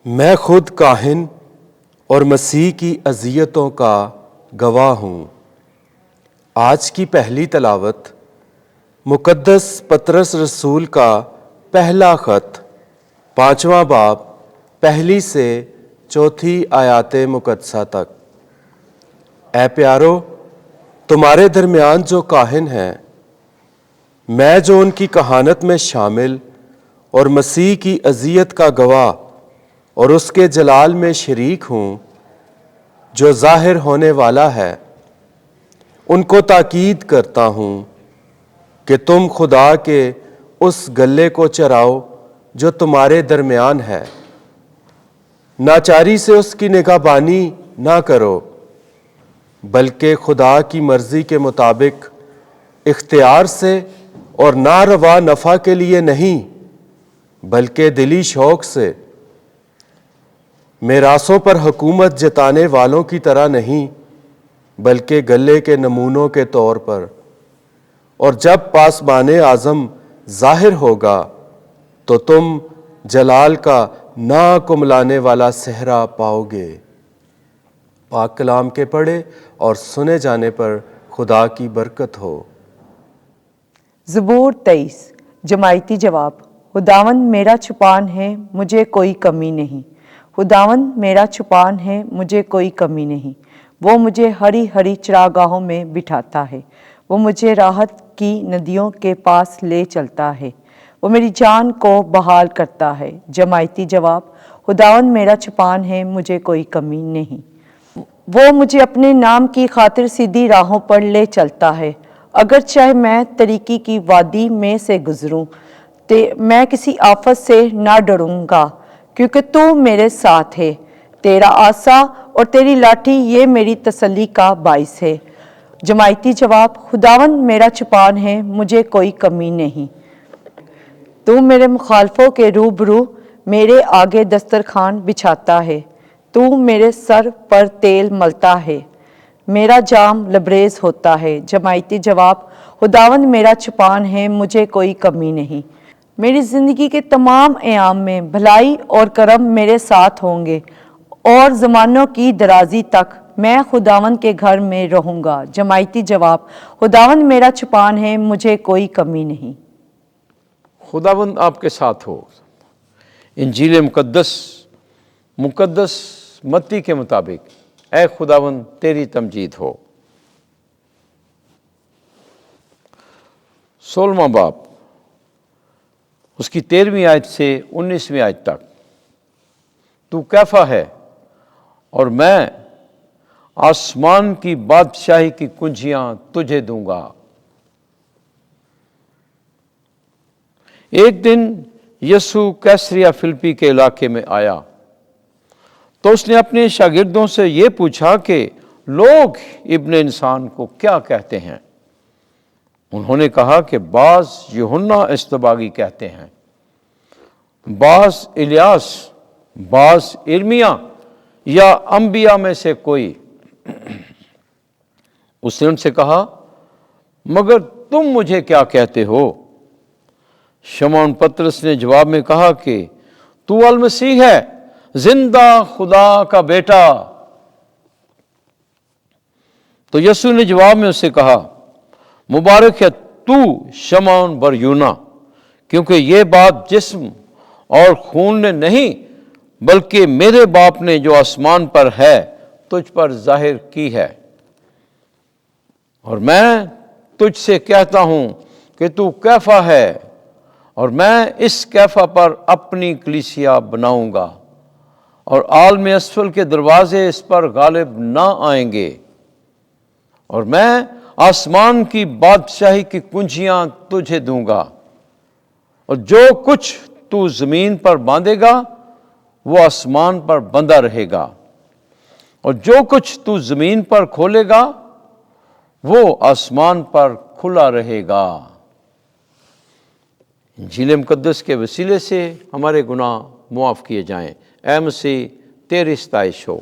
میں خود کاہن اور مسیح کی اذیتوں کا گواہ ہوں۔ آج کی پہلی تلاوت مقدس پطرس رسول کا پہلا خط 5واں باب پہلی سے چوتھی آیات مقدسہ تک۔ اے پیارو، تمہارے درمیان جو کاہن ہیں، میں جو ان کی کہانت میں شامل اور مسیح کی اذیت کا گواہ اور اس کے جلال میں شریک ہوں جو ظاہر ہونے والا ہے، ان کو تاکید کرتا ہوں کہ تم خدا کے اس گلے کو چراؤ جو تمہارے درمیان ہے۔ ناچاری سے اس کی نگہبانی نہ کرو، بلکہ خدا کی مرضی کے مطابق اختیار سے اور ناروا نفع کے لیے نہیں، بلکہ دلی شوق سے، میراثوں پر حکومت جتانے والوں کی طرح نہیں، بلکہ گلے کے نمونوں کے طور پر۔ اور جب پاسبان اعظم ظاہر ہوگا تو تم جلال کا نا کملانے والا صحرا پاؤ گے۔ پاک کلام کے پڑھے اور سنے جانے پر خدا کی برکت ہو۔ زبور 23۔ جماعتی جواب۔ خداوند میرا چھپان ہے، مجھے کوئی کمی نہیں۔ خداوند میرا چھپان ہے، مجھے کوئی کمی نہیں۔ وہ مجھے ہری ہری چراگاہوں میں بٹھاتا ہے، وہ مجھے راحت کی ندیوں کے پاس لے چلتا ہے، وہ میری جان کو بحال کرتا ہے۔ جماعتی جواب۔ خداوند میرا چھپان ہے، مجھے کوئی کمی نہیں۔ وہ مجھے اپنے نام کی خاطر سیدھی راہوں پر لے چلتا ہے۔ اگرچہ میں تریکی کی وادی میں سے گزروں، میں کسی آفت سے نہ ڈروں گا، کیونکہ تو میرے ساتھ ہے۔ تیرا عصا اور تیری لاٹھی یہ میری تسلی کا باعث ہے۔ جماعتی جواب۔ خداوند میرا چھپان ہے، مجھے کوئی کمی نہیں۔ تو میرے مخالفوں کے روبرو میرے آگے دسترخوان بچھاتا ہے، تو میرے سر پر تیل ملتا ہے، میرا جام لبریز ہوتا ہے۔ جماعتی جواب۔ خداوند میرا چھپان ہے، مجھے کوئی کمی نہیں۔ میری زندگی کے تمام ایام میں بھلائی اور کرم میرے ساتھ ہوں گے، اور زمانوں کی درازی تک میں خداوند کے گھر میں رہوں گا۔ جماعتی جواب۔ خداوند میرا چھپان ہے، مجھے کوئی کمی نہیں۔ خداوند آپ کے ساتھ ہو۔ انجیل مقدس متی کے مطابق اے خداوند تیری تمجید ہو۔ 16واں باب اس کی 13ویں آیت سے 19ویں آیت تک۔ تو کیفا ہے اور میں آسمان کی بادشاہی کی کنجیاں تجھے دوں گا۔ ایک دن یسوع کیسریا فلپی کے علاقے میں آیا تو اس نے اپنے شاگردوں سے یہ پوچھا کہ لوگ ابن انسان کو کیا کہتے ہیں؟ انہوں نے کہا کہ بعض یوحنا اصطباغی کہتے ہیں، بعض الیاس، بعض ارمیا یا انبیاء میں سے کوئی۔ اس نے ان سے کہا، مگر تم مجھے کیا کہتے ہو؟ شمعون پطرس نے جواب میں کہا کہ تو المسیح ہے، زندہ خدا کا بیٹا۔ تو یسوع نے جواب میں اس سے کہا، مبارک ہے تو شمعون بر یونا، کیونکہ یہ بات جسم اور خون نے نہیں بلکہ میرے باپ نے جو آسمان پر ہے تجھ پر ظاہر کی ہے۔ اور میں تجھ سے کہتا ہوں کہ تو کیفا ہے، اور میں اس کیفا پر اپنی کلیسیا بناؤں گا، اور عالم اسفل کے دروازے اس پر غالب نہ آئیں گے۔ اور میں آسمان کی بادشاہی کی کنجیاں تجھے دوں گا، اور جو کچھ تو زمین پر باندھے گا وہ آسمان پر بندھا رہے گا، اور جو کچھ تو زمین پر کھولے گا وہ آسمان پر کھلا رہے گا۔ انجیل مقدس کے وسیلے سے ہمارے گناہ معاف کیے جائیں۔ اے مسیح تیری ستائش ہو۔